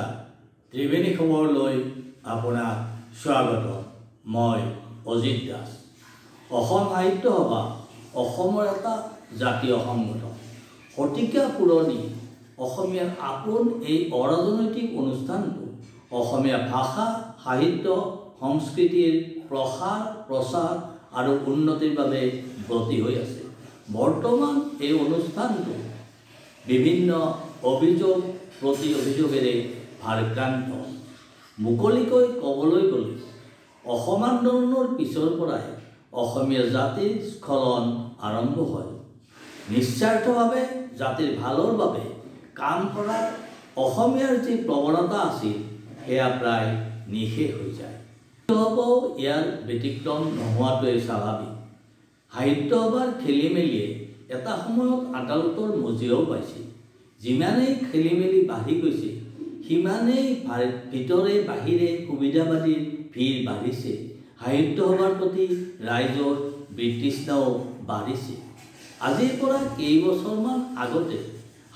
নমস্কাৰ ত্ৰিবেণী খবৰলৈ আপোনাক স্বাগত মই অজিত দাস অসম সাহিত্য সভা অসমৰ এটা জাতীয় সংগঠন শতিকা পুৰণি অসমীয়াৰ আপোন এই অৰাজনৈতিক অনুষ্ঠানটো অসমীয়া ভাষা সাহিত্য সংস্কৃতিৰ প্ৰচাৰ আৰু উন্নতিৰ বাবে ব্ৰতী হৈ আছে বৰ্তমান এই অনুষ্ঠানটো বিভিন্ন অভিযোগ প্ৰতি অভিযোগেৰে ভাৰক্ৰান্ত মুকলিকৈ ক'বলৈ গ'লে অসম আন্দোলনৰ পিছৰ পৰাই অসমীয়া জাতিৰ স্খলন আৰম্ভ হয় নিস্বাৰ্থভাৱে জাতিৰ ভালৰ বাবে কাম কৰাৰ অসমীয়াৰ যি প্ৰৱণতা আছিল সেয়া প্ৰায় নিশেষ হৈ যায় সাহিত্যসভাও ইয়াৰ ব্যতিক্ৰম নোহোৱাটোৱে স্বাভাৱিক সাহিত্য সভাৰ খেলি মেলিয়ে এটা সময়ত আদালতৰ মজিয়াও পাইছিল যিমানেই খেলি মেলি বাঢ়ি গৈছে সিমানেই ভিতৰে বাহিৰে সুবিধাবাদীৰ ভিৰ বাঢ়িছে সাহিত্য সভাৰ প্ৰতি ৰাইজৰ বিতৃষ্ণাও বাঢ়িছে আজিৰ পৰা কেইবছৰমান আগতে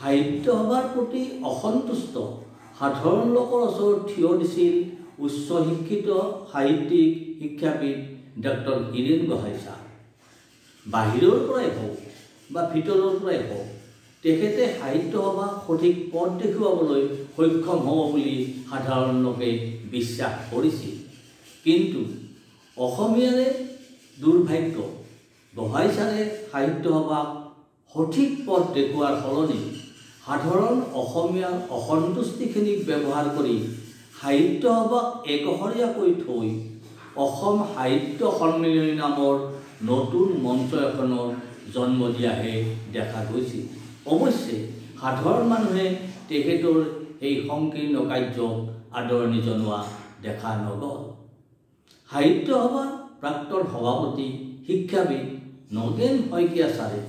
সাহিত্য সভাৰ প্ৰতি অসন্তুষ্ট সাধাৰণ লোকৰ ওচৰত থিয় দিছিল উচ্চ শিক্ষিত সাহিত্যিক শিক্ষাবিদ ডক্টৰ হীৰেন গোহাঁই ছাৰ বাহিৰৰ পৰাই হওক বা ভিতৰৰ পৰাই হওক তেখেতে সাহিত্য সভা সঠিক পথ দেখুৱাবলৈ সক্ষম হ'ব বুলি সাধাৰণ লোকে বিশ্বাস কৰিছিল কিন্তু অসমীয়াৰে দুৰ্ভাগ্য গোহাঁই ছাৰে সাহিত্য সভাক সঠিক পথ দেখুওৱাৰ সলনি সাধাৰণ অসমীয়াৰ অসন্তুষ্টিখিনিক ব্যৱহাৰ কৰি সাহিত্য সভাক একশৰীয়াকৈ থৈ অসম সাহিত্য সন্মিলনী নামৰ নতুন মঞ্চ এখনৰ জন্ম দিয়াহে দেখা গৈছিল অৱশ্যে সাধাৰণ মানুহে তেখেতৰ এই সংকীৰ্ণ কাৰ্যক আদৰণি জনোৱা দেখা নগ'ল সাহিত্য সভাৰ প্ৰাক্তন সভাপতি শিক্ষাবিদ নগেন শইকীয়া ছাৰে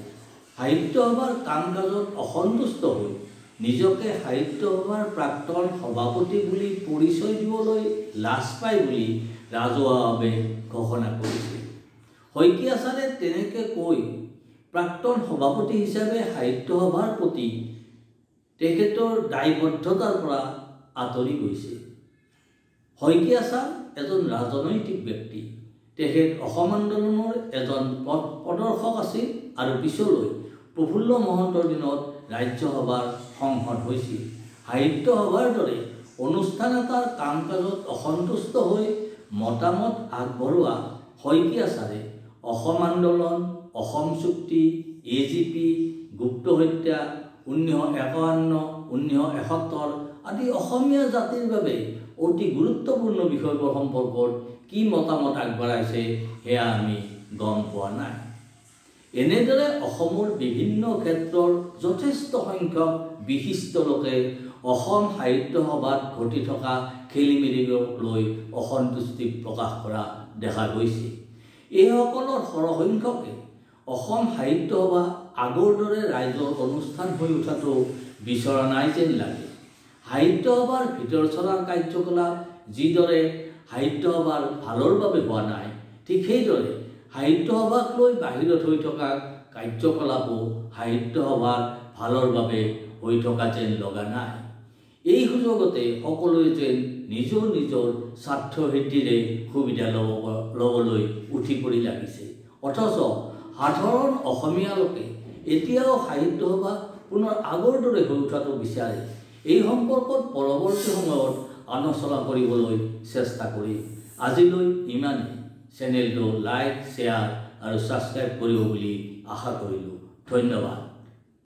সাহিত্য সভাৰ কাম কাজত অসন্তুষ্ট হৈ নিজকে সাহিত্য সভাৰ প্ৰাক্তন সভাপতি বুলি পৰিচয় দিবলৈ লাজ পায় বুলি ৰাজহুৱাভাৱে ঘোষণা কৰিছিল শইকীয়া ছাৰে তেনেকৈ কৈ প্ৰাক্তন সভাপতি হিচাপে সাহিত্য সভাৰ প্ৰতি তেখেতৰ দায়বদ্ধতাৰ পৰা আঁতৰি গৈছে শইকীয়া ছাৰ এজন ৰাজনৈতিক ব্যক্তি তেখেত অসম আন্দোলনৰ এজন প্ৰদৰ্শক আছিল আৰু পিছলৈ প্ৰফুল্ল মহন্তৰ দিনত ৰাজ্যসভাৰ সংসদ হৈছিল সাহিত্য সভাৰ দৰে অনুষ্ঠান এটাৰ কাম কাজত অসন্তুষ্ট হৈ মতামত আগবঢ়োৱা শইকীয়া ছাৰে অসম আন্দোলন অসম চুক্তি AGP গুপ্ত হত্যা 1951 1971 আদি অসমীয়া জাতিৰ বাবে অতি গুৰুত্বপূৰ্ণ বিষয়বোৰ সম্পৰ্কত কি মতামত আগবঢ়াইছে সেয়া আমি গম পোৱা নাই এনেদৰে অসমৰ বিভিন্ন ক্ষেত্ৰৰ যথেষ্ট সংখ্যক বিশিষ্ট লোকে অসম সাহিত্য সভাত ঘটি থকা খেলিমেলিক লৈ অসন্তুষ্টি প্ৰকাশ কৰা দেখা গৈছে এইসকলৰ সৰহসংখ্যকে অসম সাহিত্য সভা আগৰ দৰে ৰাইজৰ অনুষ্ঠান হৈ উঠাটো বিচৰা নাই যেন লাগে সাহিত্য সভাৰ ভিতৰ চলাৰ কাৰ্যকলাপ যিদৰে সাহিত্য সভাৰ ভালৰ বাবে হোৱা নাই ঠিক সেইদৰে সাহিত্য সভাক লৈ বাহিৰত হৈ থকা কাৰ্যকলাপো সাহিত্য সভাৰ ভালৰ বাবে হৈ থকা যেন লগা নাই এই সুযোগতে সকলোৱে যেন নিজৰ নিজৰ স্বাৰ্থ সিদ্ধিৰে সুবিধা ল'বলৈ উঠি পৰি লাগিছে অথচ সাধাৰণ অসমীয়া লোকে এতিয়াও সাহিত্য সভা পুনৰ আগৰ দৰে হৈ উঠাটো বিচাৰে এই সম্পৰ্কত পৰৱৰ্তী সময়ত আলোচনা কৰিবলৈ চেষ্টা কৰিম আজিলৈ ইমানেই চেনেলটো লাইক শ্বেয়াৰ আৰু ছাবস্ক্ৰাইব কৰিব বুলি আশা কৰিলোঁ ধন্যবাদ